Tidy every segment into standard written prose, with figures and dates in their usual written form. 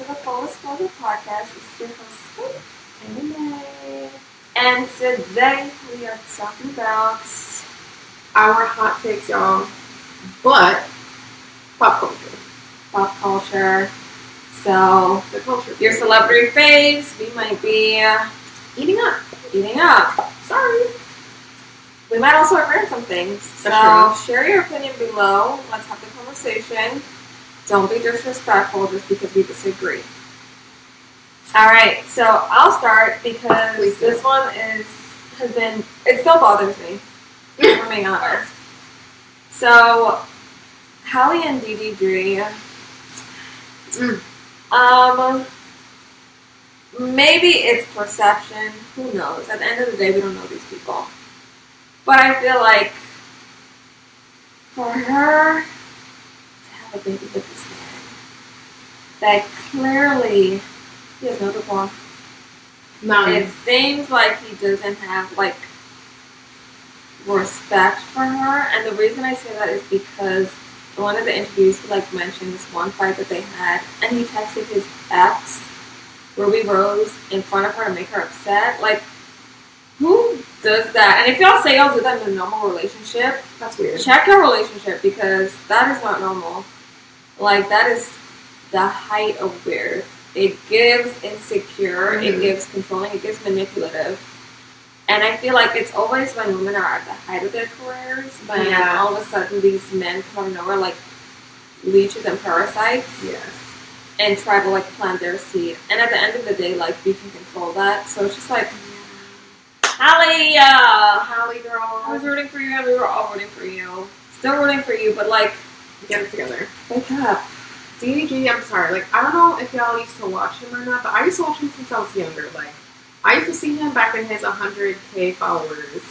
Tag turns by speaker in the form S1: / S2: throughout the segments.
S1: the Full Disclosure Podcast. It's your host, Anime. And today we are talking about
S2: our hot takes, y'all. But pop culture.
S1: pop culture. So,
S2: The culture.
S1: your celebrity faves, we might be
S2: Eating up.
S1: eating up.
S2: Sorry.
S1: We might also agree on some things. So,
S2: That's
S1: share your opinion below. Let's have the conversation. Don't be disrespectful just because we disagree. Alright, so I'll start because
S2: Please do.
S1: this one it still bothers me, if I'm being honest. So, Hallie and Dee Dre, maybe it's perception, who knows? At the end of the day, we don't know these people. But I feel like for her to have a baby with this man, that clearly he has no diploma.
S2: None.
S1: It seems like he doesn't have respect for her, and the reason I say that is because in one of the interviews he mentioned this one fight that they had, and he texted his ex, Ruby Rose, in front of her to make her upset. Who does that? And if y'all say y'all do that in a normal relationship,
S2: That's weird.
S1: check your relationship because that is not normal. That is the height of weird. It gives insecure, it gives controlling, it gives manipulative. And I feel like it's always when women are at the height of their careers, when all of a sudden these men come out of nowhere like leeches and parasites
S2: Yes.
S1: and try to plant their seed. And at the end of the day, we can control that. So it's just Hallie,
S2: Hallie, girl.
S1: I was rooting for you and we were all rooting for you. Still rooting for you, but
S2: Get it together.
S1: wake up.
S2: DDG, I'm sorry. I don't know if y'all used to watch him or not, but I used to watch him since I was younger. I used to see him back in his 100K followers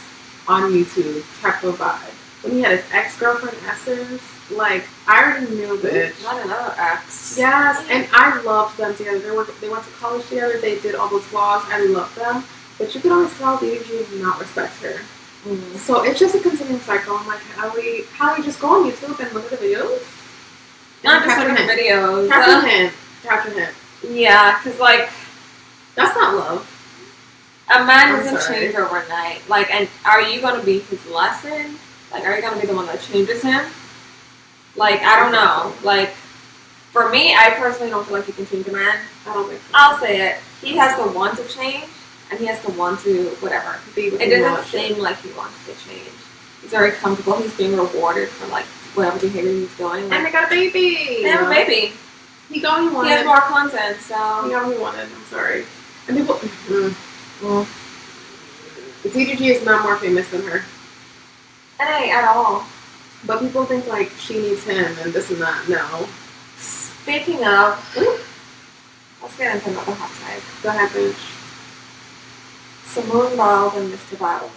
S2: on YouTube type of vibe. When he had his ex-girlfriend, Essence, I already knew bitch.
S1: Not another ex.
S2: Yes, and I loved them together. They went to college together. They did all those vlogs. I loved them. But you could always tell DDG did not respect her.
S1: Mm-hmm.
S2: So it's just a continuing cycle. I'm like, Hallie, just go on YouTube and look at the videos.
S1: Not just looking at videos.
S2: Capture him.
S1: Yeah, because
S2: That's not love.
S1: a man
S2: I'm
S1: doesn't
S2: sorry.
S1: change overnight. And are you going to be his lesson? Are you going to be the one that changes him? I don't know. For me, I personally don't feel like you can change a man.
S2: I don't think so.
S1: I'll say it. He has the want to change, and he has the want to whatever.
S2: Be with
S1: It
S2: him
S1: doesn't
S2: while
S1: seem like he wants to change. He's very comfortable. He's being rewarded for whatever behavior he's doing.
S2: And they got a baby.
S1: They have a baby.
S2: He got what he
S1: He
S2: wanted.
S1: has more content, so
S2: He got what he wanted. I'm sorry. And people. Well, the TGG is not more famous than her.
S1: it ain't at all.
S2: But people think she needs him and this and that. No.
S1: Speaking of, let's get into another hot take.
S2: Go ahead, bitch.
S1: Simone Biles and Mr. Biles.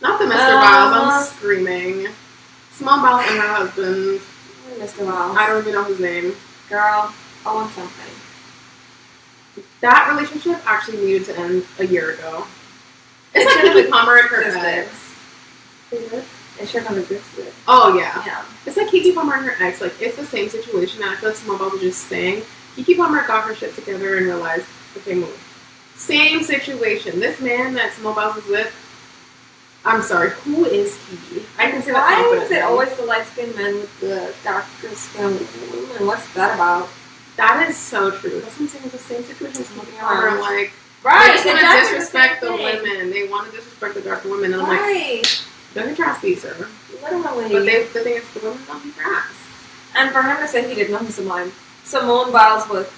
S2: Not the Mr. Biles. I'm screaming. Simone Biles and her husband.
S1: Mr. Biles.
S2: I don't even know his name.
S1: Girl, I want something.
S2: That relationship actually needed to end a year ago. It's like Keke Palmer and her ex.
S1: It should have existed.
S2: Oh, yeah.
S1: Yeah.
S2: It's like Keke Palmer and her ex. It's the same situation, and I feel like Simone Biles was just staying. Keke Palmer got her shit together and realized, okay, move. Same situation. This man that Simone Biles was with, I'm sorry, who is he? I can say that
S1: Why
S2: confidently.
S1: is it always the light-skinned men with the darker skin women? What's that about?
S2: That is so true. That's what I'm saying. It's the same situation as Simone Palmer. They just want to disrespect the women. They want to disrespect the darker women. And I'm don't get your ass beat, sir.
S1: Literally.
S2: But the thing is, the women don't beat their ass.
S1: And for him to say he didn't know who Simone Biles was,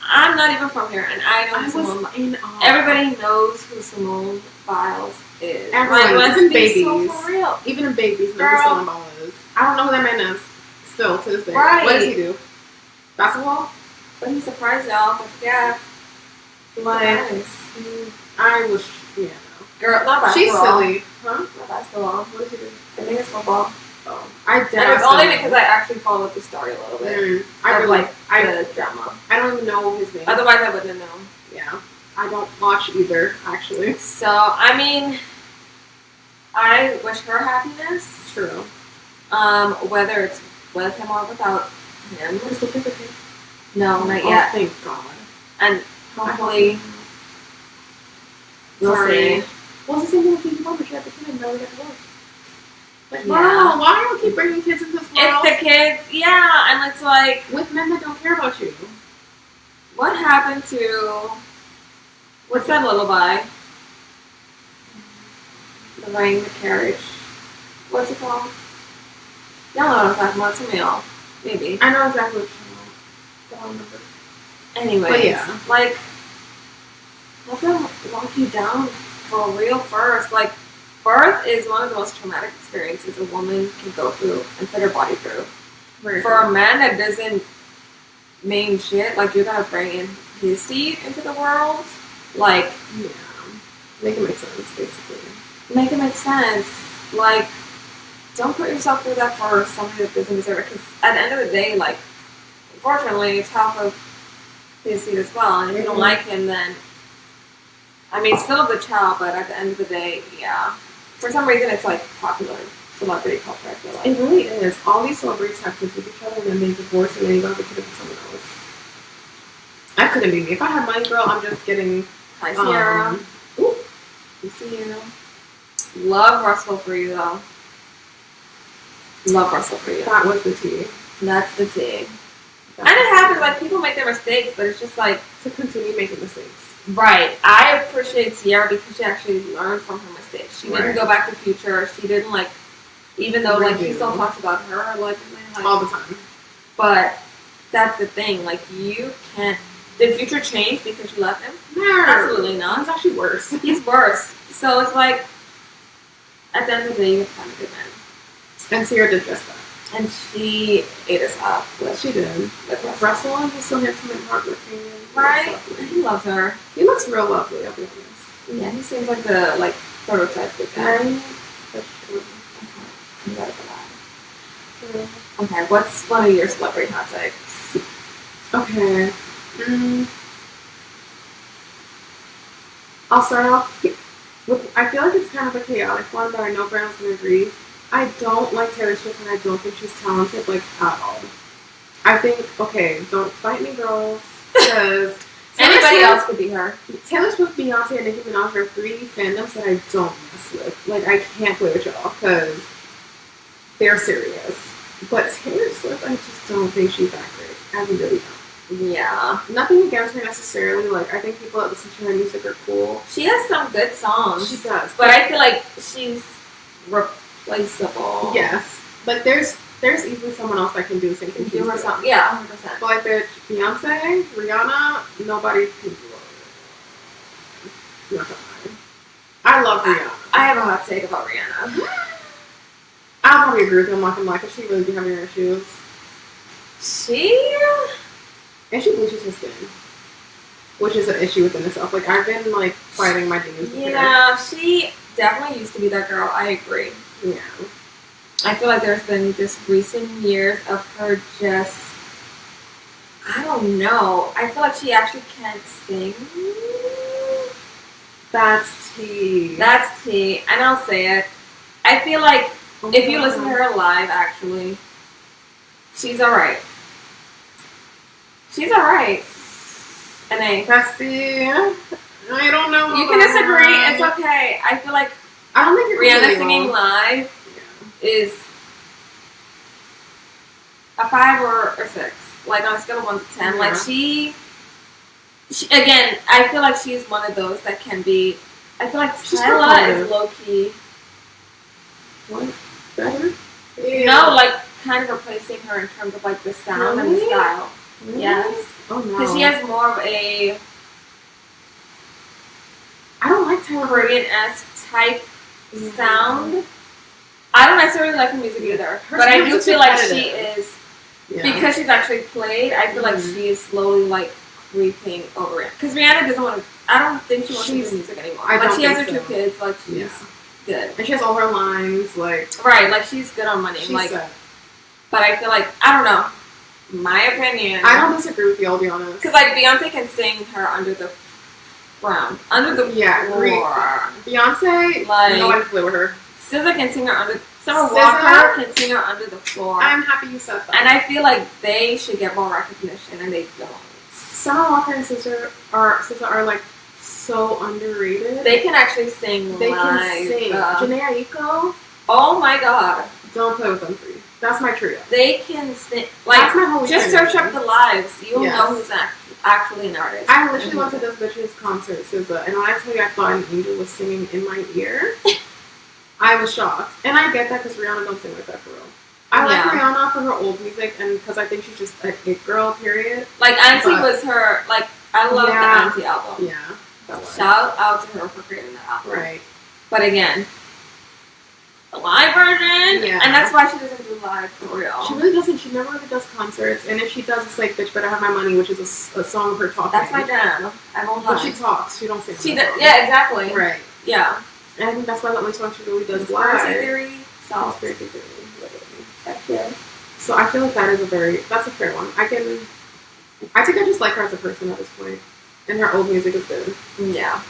S1: I'm not even from here, and I know who Simone Biles
S2: in awe.
S1: Everybody knows who Simone Biles is.
S2: Everyone,
S1: let's
S2: even
S1: be
S2: babies.
S1: so for real.
S2: Even in babies know who Simone Biles is. I don't know who that man is. Still, to this day.
S1: Right.
S2: What does he do? Basketball?
S1: But he surprised y'all. But yeah.
S2: I wish,
S1: Girl, not basketball.
S2: She's silly. Huh?
S1: Not basketball.
S2: What does he do?
S1: I think it's football.
S2: Oh. I doubt
S1: And it's only because I actually followed the story a little bit. The drama.
S2: I don't even know his name.
S1: Otherwise, I wouldn't know.
S2: Yeah. I don't watch either, actually.
S1: So, I mean, I wish her happiness.
S2: True.
S1: Whether it's with him or without him.
S2: Is the paper cake?
S1: No, not
S2: Oh,
S1: yet.
S2: thank God.
S1: And hopefully, we'll
S2: Sorry.
S1: see.
S2: Well, it's the same thing with Pinky Mama. She had the kid and never got divorced. Like,
S1: Yeah.
S2: wow, why do you keep bringing kids into this world
S1: It's the kids, yeah, and it's like,
S2: with men that don't care about you?
S1: what happened to, what's that lullaby? The Rain, the Carriage. What's it called? Y'all know what I'm talking about, some of y'all. Maybe.
S2: I know exactly what you're talking about, but I don't remember.
S1: Anyway,
S2: But yeah.
S1: like, let them lock you down for real first. Like, birth is one of the most traumatic experiences a woman can go through and put her body through. For a man that doesn't mean shit, like, you're gonna bring in his seed into the world, like,
S2: yeah, make it make sense, basically.
S1: make it make sense. Like, don't put yourself through that for somebody that doesn't deserve it. Because at the end of the day, like, unfortunately, it's half of his seed as well. And if you don't like him, then, I mean, still a good child, but at the end of the day, yeah. For some reason, it's like popular celebrity culture, I feel like.
S2: It really is. All these celebrities have kids with each other and then they divorce and then you go have a kid with someone else. I couldn't be me. If I had money, girl, I'm just getting.
S1: Hi, Sierra.
S2: Ooh.
S1: I see you. Love Russell for you, though. Love Russell for you.
S2: That was the tea.
S1: That's the tea. And it happens, like, people make their mistakes, but it's just like,
S2: to continue making mistakes.
S1: right. I appreciate Sierra because she actually learned from her mistakes. She didn't
S2: Right.
S1: go back to Future. She didn't, like, even though, like, he
S2: Redo.
S1: still talks about her allegedly, like,
S2: All the time.
S1: but that's the thing. Like, you can't. Did Future change because you left him?
S2: No.
S1: Absolutely not.
S2: It's actually worse.
S1: He's worse. So it's like, at the end of the day, you have to find a good man.
S2: And Sierra did just that.
S1: And she ate us up with,
S2: She did.
S1: with Russell.
S2: Russell, and he's so handsome and hardworking. And
S1: Right?
S2: lovely.
S1: He loves her.
S2: He looks real lovely, I'll be honest.
S1: Yeah, he seems like the, like, prototype good guy.
S2: Right? That's true.
S1: You gotta go back. Okay, what's one of your celebrity hot takes?
S2: Okay. I'll start off with, I feel like it's kind of a chaotic one, but I know Brandon's going to agree. I don't like Taylor Swift and I don't think she's talented, like, at all. I think, okay, don't fight me, girls, because
S1: Anybody else could be her.
S2: Taylor Swift, Beyonce, and Nicki Minaj are three fandoms that I don't mess with. Like, I can't play with y'all, because they're serious. But Taylor Swift, I just don't think she's that great. I really don't.
S1: Yeah.
S2: Nothing against her necessarily. Like, I think people that listen to her music are cool.
S1: She has some good songs.
S2: She does.
S1: But I feel like she's replaceable.
S2: Yes. Like, there's easily someone else that can do the same thing.
S1: Do her
S2: she's
S1: song.
S2: doing.
S1: Yeah, 100%.
S2: But, like, bitch, Beyonce, Rihanna, nobody can do it. Not that hard. I love Rihanna.
S1: I have a hot take about Rihanna.
S2: I'll probably agree with you. I'm not gonna lie, because she really be having her issues.
S1: She?
S2: And she bleaches her skin. Which is an issue within itself. Like, I've been, like, fighting my demons with her.
S1: Yeah, she definitely used to be that girl. I agree.
S2: Yeah.
S1: I feel like there's been just recent years of her just, I don't know. I feel like she actually can't sing.
S2: That's tea.
S1: That's tea, and I'll say it. I feel like if you listen to her live, actually, she's alright. She's alright. And
S2: Bestie, I don't know.
S1: you can disagree. It's okay. I feel like
S2: I don't think you're
S1: Rihanna
S2: completely
S1: singing
S2: wrong.
S1: live is a 5 or 6. Like on a scale of 1 to 10. Like
S2: Yeah.
S1: she again, I feel like she's one of those that can be. I feel like
S2: She's
S1: Tyla
S2: performative.
S1: is low key.
S2: What? Better?
S1: No, like kind of replacing her in terms of like the sound and the
S2: Really?
S1: style.
S2: Really?
S1: Yes.
S2: Oh no.
S1: Because she has more of a
S2: I don't like Taylor.
S1: Korean-esque type sound. I don't necessarily like her music either,
S2: Her
S1: but I
S2: sound
S1: do
S2: is
S1: feel like she
S2: repetitive.
S1: is.
S2: Yeah.
S1: Because she's actually played, I feel like
S2: Mhm.
S1: she is slowly like creeping over it. Because Rihanna doesn't want to. I don't think she wants to
S2: She's-
S1: do music anymore.
S2: I
S1: Like
S2: don't
S1: she has her
S2: think
S1: 2
S2: so.
S1: kids. Like she's
S2: Yeah.
S1: good.
S2: And she has all her lines, like,
S1: Right. Like she's good on money.
S2: she's
S1: like,
S2: set.
S1: but I feel like I don't know. My opinion.
S2: I don't disagree with you, I'll be honest.
S1: Because like Beyonce can sing her under the ground, under the
S2: Yeah,
S1: floor.
S2: agree. Beyonce,
S1: Like-
S2: nobody can play with her.
S1: SZA can sing her under. Summer
S2: SZA?
S1: Walker can sing her under the floor.
S2: I'm happy you said that.
S1: And I feel like they should get more recognition, and they don't.
S2: Summer Walker and SZA are like so underrated.
S1: They can actually sing
S2: They
S1: live.
S2: can sing. Janae Aiko,
S1: Oh my god.
S2: don't play with them three. That's my trio.
S1: They can sing.
S2: That's
S1: Like,
S2: my holy
S1: just
S2: trinity.
S1: search up the lives. You'll
S2: Yes.
S1: know who's actually an artist.
S2: I literally went to this bitch's concert, SZA, and when I tell you I thought an angel was singing in my ear, I was shocked. And I get that because Rihanna don't sing like that for real. I like
S1: Yeah.
S2: Rihanna for her old music, and because I think she's just a it girl, period.
S1: Like, Auntie
S2: But-
S1: was her. Like, I love
S2: Yeah.
S1: the Auntie album.
S2: Yeah. That was.
S1: Shout out to her for creating that album.
S2: Right.
S1: But again, the live version,
S2: Yeah.
S1: and that's why she doesn't do live for real.
S2: She really doesn't. She never really does concerts, and if she does, it's like "Bitch Better Have My Money," which is a song of her talking.
S1: That's my jam. I won't
S2: But
S1: lie.
S2: she talks. She don't sing.
S1: She
S2: the
S1: does,
S2: song.
S1: yeah, exactly.
S2: Right.
S1: Yeah.
S2: And I think that's why the only song she really does
S1: Conspiracy
S2: live.
S1: theory. So,
S2: Conspiracy theory. Literally.
S1: heck yeah.
S2: So I feel like that's a fair one. I think I just like her as a person at this point, and her old music is good.
S1: Yeah.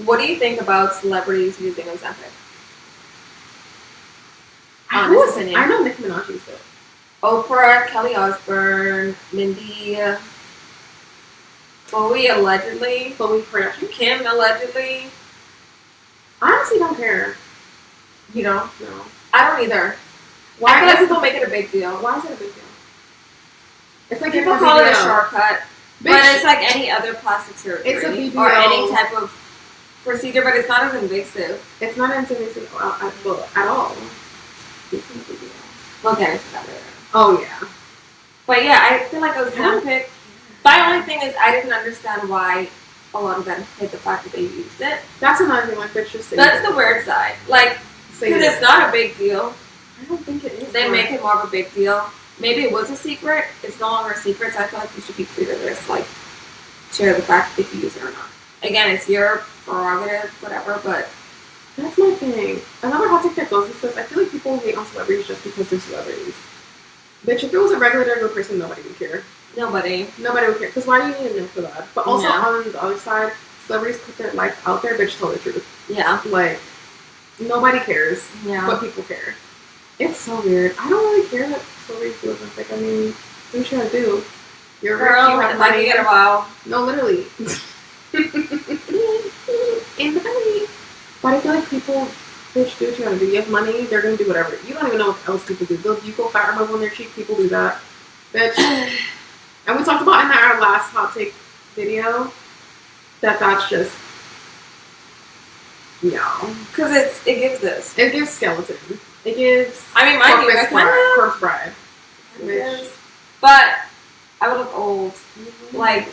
S1: What do you think about celebrities using Ozempic? Honest opinion.
S2: I know Nicki Minaj used it.
S1: Oprah, Kelly Osbourne, Mindy, Chloe allegedly,
S2: Khloe Kardashian.
S1: Kim allegedly.
S2: I honestly don't care.
S1: You know,
S2: No.
S1: I don't either.
S2: Why
S1: I feel like
S2: is
S1: people make it a big deal.
S2: Why is it a big deal? It's like
S1: People
S2: a
S1: call it a
S2: BBL.
S1: shortcut, but
S2: Bitch,
S1: it's like any other plastic surgery
S2: It's a BBL.
S1: or any type of procedure, but it's not as invasive.
S2: it's not intimidating at all. Speaking of BBL.
S1: We'll get into that later.
S2: Oh yeah.
S1: But yeah, I feel like Ozempic. My only thing is I didn't understand why a lot of them hid the fact that they used it.
S2: That's another thing. Like, bitch, just say
S1: That's
S2: it.
S1: the weird side. Like,
S2: Say
S1: because
S2: it.
S1: it's not a big deal.
S2: I don't think it is.
S1: They
S2: but-
S1: make it more of a big deal. Maybe it was a secret. It's no longer a secret, so I feel like you should be free to just, like, share the fact if you use it or not. Again, it's your prerogative, whatever, but
S2: That's my thing. Another hot take that goes with this, I feel like people hate on celebrities just because they're celebrities. Bitch, if it was a regular person, nobody would care.
S1: nobody.
S2: Nobody would care. Because why do you need to know for that? But also,
S1: Yeah.
S2: on the other side, celebrities put their life out there, bitch, tell the truth.
S1: Yeah.
S2: Like, nobody cares,
S1: Yeah.
S2: but people care. It's so weird. I don't really care what celebrities do. Like, I mean, do what you gotta do. You're rich,
S1: Girl,
S2: you have
S1: if I could
S2: money.
S1: get a wow.
S2: No, literally. In the belly. But I feel like people, bitch, do what you gotta do. You have money, they're gonna do whatever. You don't even know what else people do. You go fat removal on their cheek, people do that. Bitch. And we talked about in our last hot take video that's just, no.
S1: Because it gives this.
S2: It gives skeleton. It gives
S1: I mean, mind you, I
S2: corpse bride.
S1: kind of.
S2: Corpse bride. Bitch.
S1: But I would look old. Like,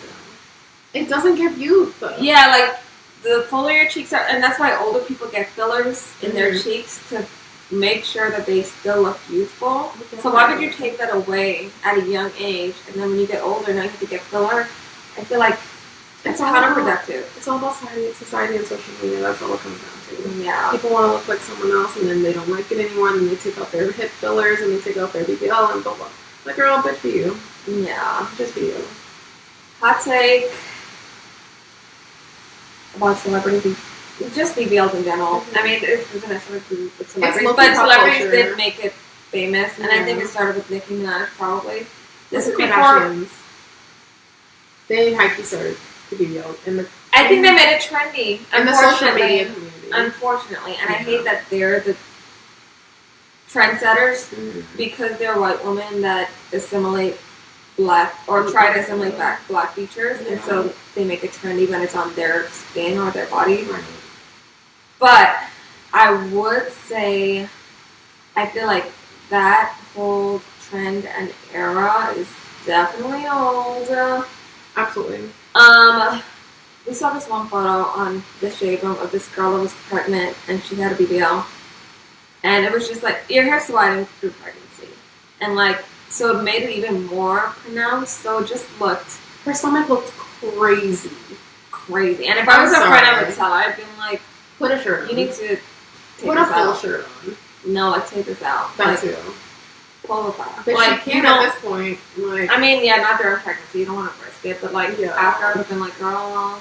S2: It doesn't give youth, though.
S1: yeah, like the fuller your cheeks are, and that's why older people get fillers in their
S2: Mhm.
S1: cheeks to make sure that they still look youthful. So why would you take that away at a young age, and then when you get older, now you have to get filler? I feel like it's
S2: It's all about-
S1: counterproductive.
S2: It's all about society and social media. That's all it comes down to.
S1: Yeah.
S2: People want to look like someone else, and then they don't like it anymore, and they take out their hip fillers, and they take out their BBL, and blah blah. Like, girl, bitch, be you.
S1: Yeah.
S2: Just be you.
S1: Hot take about celebrity, just BBLs in general.
S2: Mhm.
S1: I mean, it doesn't necessarily do with celebrities,
S2: local
S1: but
S2: pop
S1: celebrities
S2: culture.
S1: did make it famous, and I think
S2: Yeah.
S1: it started with Nicki Minaj, probably. This is
S2: The
S1: before.
S2: Kardashians. They hikey started the BBL in the
S1: I think they made it trendy.
S2: in the social
S1: Unfortunately,
S2: media community.
S1: unfortunately, and I
S2: Yeah.
S1: hate that they're the trendsetters
S2: Mhm.
S1: because they're white women that assimilate black or try to assimilate black features, and
S2: Yeah.
S1: so they make it trendy when it's on their skin or their body.
S2: Right.
S1: But I would say I feel like that whole trend and era is definitely old.
S2: Absolutely.
S1: We saw this one photo on the Shade Room of this girl that was pregnant and she had a BBL. And it was just like, your hair's widened through pregnancy. And like, so it made it even more pronounced. So it just looked
S2: Her stomach looked crazy.
S1: crazy. And if I was
S2: I'm
S1: a friend, I
S2: sorry.
S1: would tell her, I'd been like,
S2: Put a shirt on.
S1: you need to take
S2: Put a
S1: this
S2: full
S1: out.
S2: shirt on.
S1: No, like, take this out.
S2: That
S1: Like,
S2: too.
S1: pull this out.
S2: But
S1: Like,
S2: she
S1: you
S2: can't at
S1: know,
S2: this point. Like,
S1: I mean, yeah, not during pregnancy. You don't want to risk it. But like,
S2: Yeah.
S1: after, I would have been like, girl,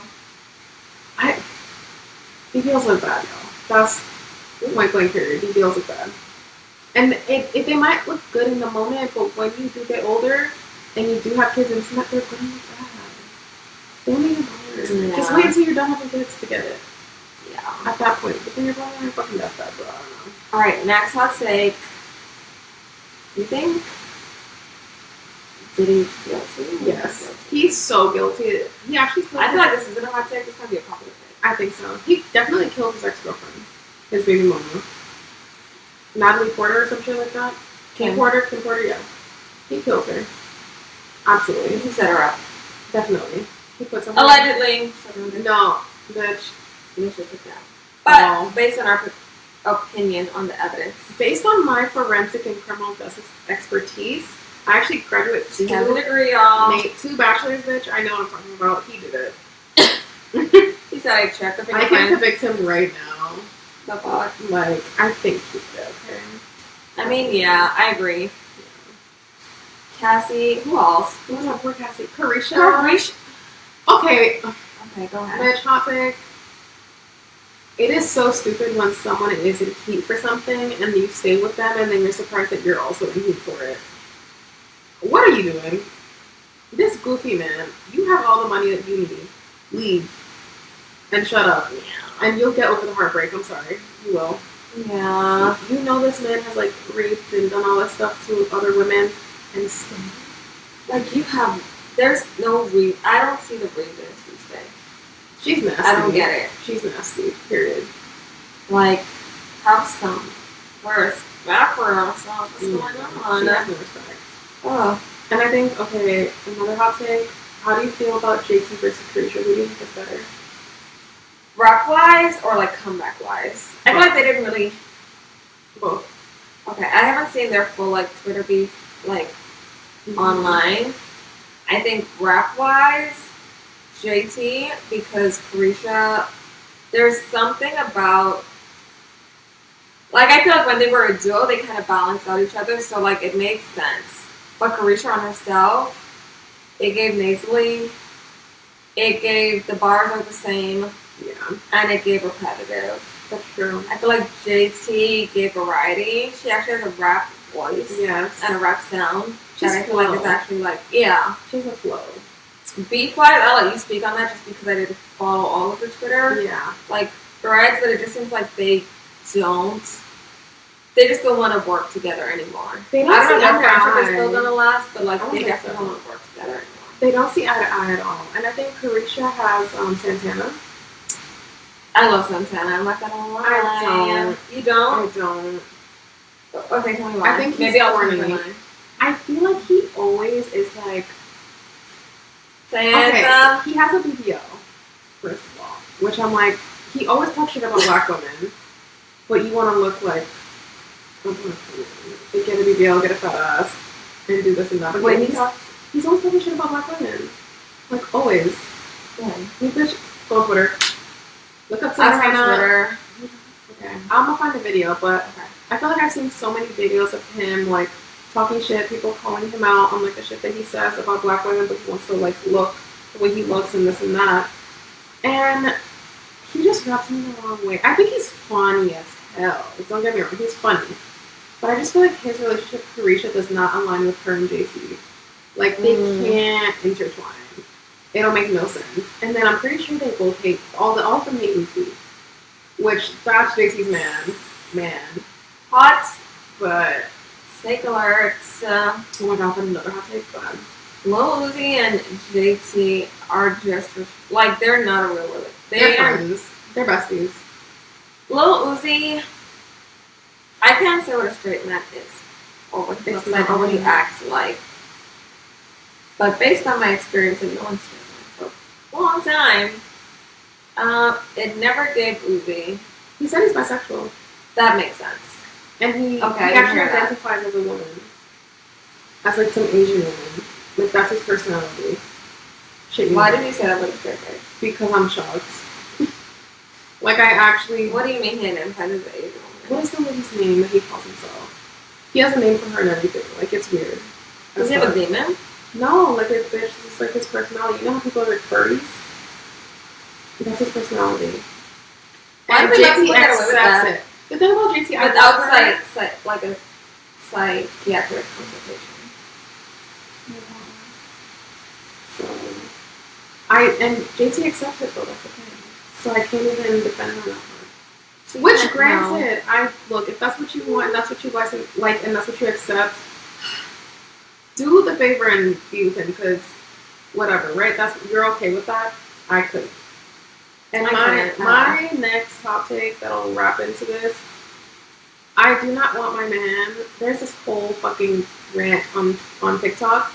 S2: BBLs look bad, y'all. That's point blank period. BBLs look bad. And they might look good in the moment, but when you do get older and you do have kids, and it's not, they're going to look bad. Don't even bother.
S1: Yeah.
S2: Just wait until you're done having kids to get it.
S1: Yeah.
S2: At that point, but then you're probably on your fucking deathbed, bro. I don't know.
S1: All right, next hot take. You think? Did he guilty?
S2: Yes, he's so guilty. He actually killed.
S1: I feel like this isn't a hot take. This might be a popular take.
S2: I think so. He definitely killed his ex-girlfriend, his baby mama, Natalie Porter or some shit like that. Kim Porter, yeah. He killed her. Absolutely.
S1: He set her up.
S2: Definitely. He put some.
S1: Allegedly.
S2: No, bitch.
S1: We should take that. But based on our opinion on the evidence,
S2: based on my forensic and criminal justice expertise, I actually graduated.
S1: She has a degree, y'all.
S2: 2 bachelors, bitch. I know what I'm talking about. He did it.
S1: He said I checked the
S2: I can convict him right now.
S1: The fuck?
S2: Like, I think he did, okay?
S1: I mean, yeah, I agree. Yeah. Cassie, who else?
S2: Who's that poor Cassie? Carisha.
S1: Okay, go ahead.
S2: Bitch, hot take. It is so stupid when someone is in heat for something and you stay with them and then you're surprised that you're also in heat for it. What are you doing? This goofy man, you have all the money that you need. Leave. And shut up.
S1: Yeah.
S2: And you'll get over the heartbreak. I'm sorry. You will.
S1: Yeah.
S2: You know this man has, like, raped and done all this stuff to other women and stay.
S1: Like, you have... There's no reason... I don't see the reason to stay.
S2: She's nasty.
S1: I don't get it.
S2: She's nasty. Period.
S1: Like, have some respect for herself. What's going on?
S2: She has no respect.
S1: Oh.
S2: And I think, okay, another hot take. How do you feel about JT versus Carisha? Who do you think is better?
S1: Rap-wise or, like, comeback-wise? I feel like they didn't really...
S2: Both.
S1: Okay, I haven't seen their full, like, Twitter beef, like, online. I think rap-wise, JT, because Carisha, there's something about... Like, I feel like when they were a duo, they kind of balanced out each other, so, like, it made sense. But Carisha on herself, it gave nasally, it gave the bars are the same,
S2: yeah,
S1: and it gave repetitive.
S2: That's true.
S1: I feel like JT gave variety. She actually has a rap voice,
S2: yes,
S1: and a rap sound.
S2: She's
S1: that I feel like it's actually like, yeah.
S2: She's a flow.
S1: Beef-wise, I'll let you speak on that just because I didn't follow all of her Twitter.
S2: Yeah.
S1: Like, threads, but it just seems like they just don't want to work together anymore.
S2: They don't
S1: I don't
S2: see
S1: know if
S2: eye to
S1: friendship is
S2: eye.
S1: still gonna last, but like they
S2: think
S1: definitely
S2: so.
S1: don't want to work together anymore.
S2: They don't see eye to eye at all. And I think Carisha has Santana.
S1: I love Santana. I'm not gonna lie.
S2: I don't.
S1: You don't?
S2: I don't.
S1: Okay, tell me why.
S2: I think he's
S1: Maybe I'll
S2: corny.
S1: change my mind.
S2: I feel like he always is like...
S1: Santa.
S2: Okay, so he has a BBL, first of all. Which I'm like, he always talks shit about black women. But you want to look like... They get a BBL, get a fat ass, and do this and that. But
S1: Wait,
S2: he's always talking shit about black women. Like, always.
S1: Yeah.
S2: You bitch, go on Twitter. Look up
S1: I don't have
S2: Santana.
S1: Twitter.
S2: Okay. I'm gonna find a video, but
S1: Okay.
S2: I feel like I've seen so many videos of him, like, talking shit, people calling him out on, like, the shit that he says about black women, but he wants to, like, look the way he looks and this and that. And he just rubs me the wrong way. I think he's funny as hell. Don't get me wrong, he's funny. But I just feel like his relationship with Carisha does not align with her and JT. Like, they can't intertwine. It'll make no sense. And then I'm pretty sure they both hate, all of them hate Lucy. Which, that's JT's man.
S1: Hot
S2: But,
S1: take alerts.
S2: oh my god, but another hot take, go ahead.
S1: Lil Uzi and JT are just like they're not a real relationship.
S2: They're friends. They're besties.
S1: Lil Uzi, I can't say what a straight man is, or what he looks like, or what he acts like. But based on my experience in knowing straight men for a long time, it never gave Uzi.
S2: He said he's bisexual.
S1: That makes sense.
S2: And he
S1: Okay,
S2: actually
S1: I hear that.
S2: identifies as a woman. As like some Asian woman. Like that's his personality. Shit,
S1: Why did you say that with a straight face?
S2: Because I'm shocked. Like I actually...
S1: What do you mean he identifies as an Asian woman?
S2: What is the lady's name that he calls himself? He has a name for her and everything. Like it's weird.
S1: Does he have a demon?
S2: No, like it's just like his personality. You know how people are like furries? That's his personality.
S1: Why
S2: And
S1: do we let
S2: JT
S1: people get away with
S2: accepts
S1: that?
S2: it. The thing about JT,
S1: Without like a psychiatric consultation.
S2: So, and JT accepted though, that's the thing. So I can't even defend her that much. Which, granted, look, if that's what you want, and that's what you like, and that's what you accept, do the favor and be with him, because whatever, right? You're okay with that. I couldn't. And my next hot take that'll wrap into this, I do not want my man. There's this whole fucking rant on TikTok.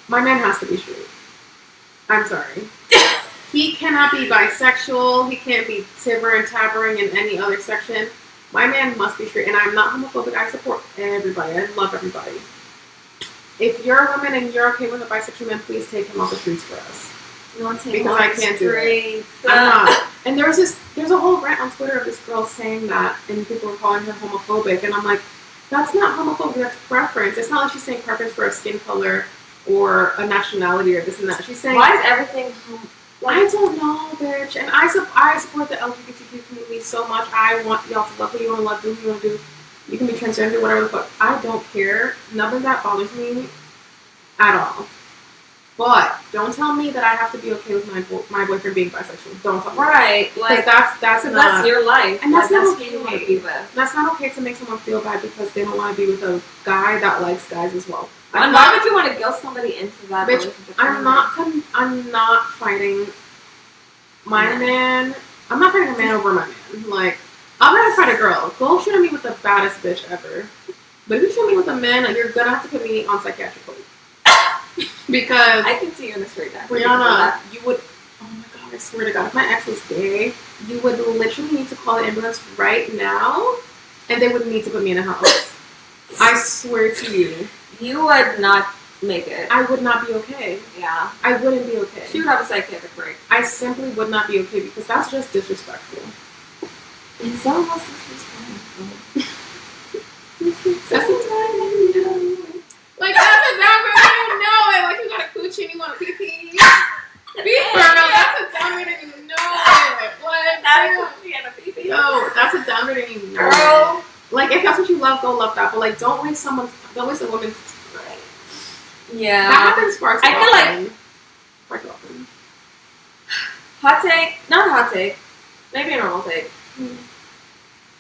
S2: My man has to be straight. I'm sorry. He cannot be bisexual. He can't be tibber and tabbering in any other section. My man must be straight. And I'm not homophobic. I support everybody. I love everybody. If you're a woman and you're okay with a bisexual man, please take him off the streets for us. Because I can't do it. I'm not. And there's a whole rant on Twitter of this girl saying that, and people were calling her homophobic. And I'm like, that's not homophobic. That's preference. It's not like she's saying preference for a skin color or a nationality or this and that. She's saying,
S1: why is everything?
S2: I don't know, bitch. And I support the LGBTQ community so much. I want y'all to love who you want to love, do who you want to do. You can be transgender, whatever the fuck. I don't care. Nothing that bothers me at all. But don't tell me that I have to be okay with my boyfriend being bisexual. Don't tell me.
S1: Right. Like that's your life.
S2: And that's not okay.
S1: Who you want to be with.
S2: That's not okay to make someone feel bad because they don't want to be with a guy that likes guys as well.
S1: Why would you want to guilt somebody into that?
S2: Bitch, I'm not fighting my man. I'm not fighting a man over my man. Like, I'm gonna fight a girl. Go shoot at me with the baddest bitch ever. But if you shoot me with a man, you're gonna have to put me on psychiatric leave. Because
S1: I can see you in the straight down.
S2: Brianna, you would. Oh my god! I swear to God, if my ex was gay, you would literally need to call the ambulance right now, and they would need to put me in a house. I swear to you.
S1: You would not make it.
S2: I would not be okay.
S1: Yeah.
S2: I wouldn't be okay.
S1: She would have a psychiatric break.
S2: I simply would not be okay because that's just disrespectful.
S1: And so else disrespectful.
S2: That's a time. Like, that's a dumb girl. You know it. Like, you got a coochie and you want a pee-pee. Be girl. That's a dumb girl and you know it. Like,
S1: not a coochie and a pee-pee.
S2: No, that's a dumb girl and you know
S1: girl.
S2: it. Like, if that's what you love, go love that. But, like, don't waste a woman's time.
S1: Yeah.
S2: That happens far too often.
S1: I feel like hot take, not a hot take, maybe a normal take.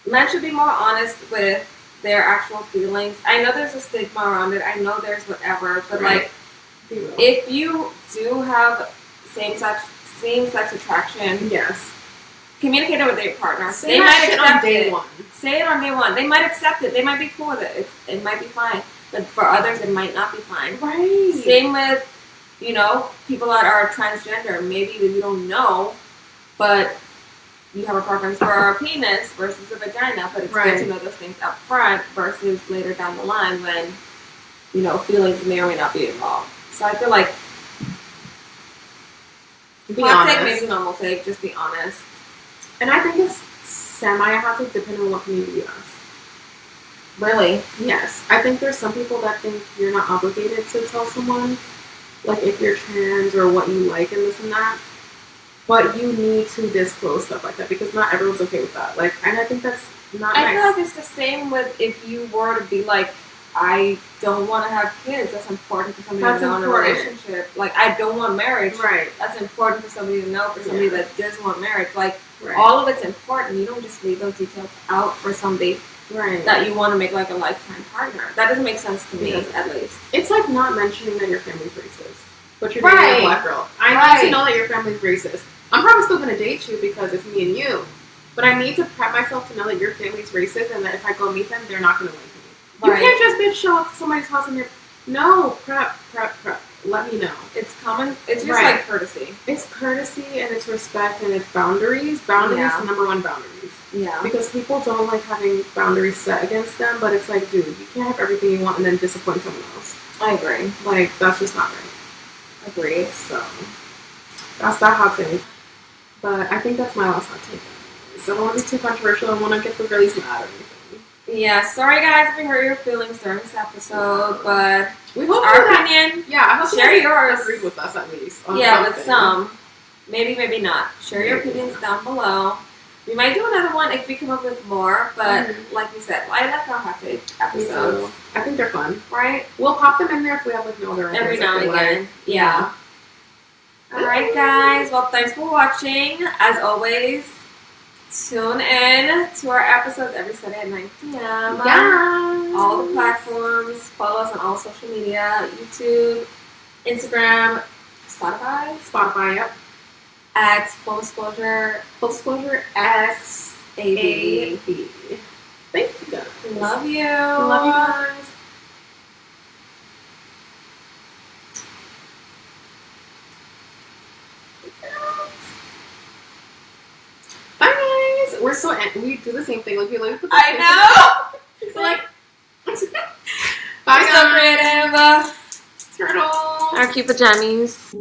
S1: Men should be more honest with their actual feelings. I know there's a stigma around it. I know there's whatever, but like, if you do have same-sex attraction,
S2: yes,
S1: communicate it with your partner.
S2: They might accept it.
S1: Say it on day one. They might accept it. They might be cool with it. It might be fine. But for others, it might not be fine.
S2: Right.
S1: Same with, people that are transgender. Maybe you don't know, but you have a preference for a penis versus a vagina. But it's good to know those things up front versus later down the line when, feelings may or may not be involved. So I feel like hot take, maybe normal take, just be honest.
S2: And I think it's semi-hot take depending on what community you ask.
S1: Really?
S2: Yes. I think there's some people that think you're not obligated to tell someone, like, if you're trans or what you like and this and that. But you need to disclose stuff like that because not everyone's okay with that. Like, and I think that's not nice.
S1: I feel like it's the same with if you were to be like, I don't want to have kids. That's important for somebody to know in a relationship. Like, I don't want marriage.
S2: Right.
S1: That's important for somebody to know, for somebody that does want marriage. Like, all of it's important. You don't just leave those details out for somebody that you want to make like a lifetime partner. That doesn't make sense to me, at least.
S2: It's like not mentioning that your family's racist, but you're dating a black girl. I need to know that your family's racist. I'm probably still going to date you because it's me and you, but I need to prep myself to know that your family's racist and that if I go meet them, they're not going to like me. You can't just bitch show up to somebody's house and you're prep. Let me know. It's common. It's just like courtesy. It's courtesy and it's respect and it's boundaries. Boundaries, number one, boundaries. Yeah. Because people don't like having boundaries set against them, but it's like, dude, you can't have everything you want and then disappoint someone else. I agree. Like, that's just not right. Agreed. So, that's that hot take. But I think that's my last hot take. So I don't want to be too controversial. I want to get the girlies mad or anything. Yeah, sorry guys if we hurt your feelings during this episode, but we hope our opinion. Yeah, I hope share yours. Agree with us at least. Yeah, with some. Maybe not. Share your opinions down below.
S1: We might do another one if we come up with more, but
S2: Mhm.
S1: like we said, I like our hot take
S2: Me
S1: episodes,
S2: too. I think they're fun.
S1: right?
S2: We'll pop them in there if we have like no other
S1: Every
S2: ideas,
S1: now
S2: I
S1: and
S2: feel like.
S1: again. Yeah. Alright, guys. Well, thanks for watching. As always, tune in to our episodes every Sunday at 9 p.m.
S2: Yeah.
S1: All the platforms. Follow us on all social media: YouTube, Instagram,
S2: Spotify, yep.
S1: at Full Disclosure
S2: Full Disclosure X
S1: ABB.
S2: AB. Thank you guys.
S1: Love you.
S2: Love you guys. Bye guys. We're so we do the same thing. Like we put the
S1: I know.
S2: It's like
S1: Bye,
S2: bye
S1: so
S2: guys.
S1: creative.
S2: Turtle.
S1: Our cute pajamas.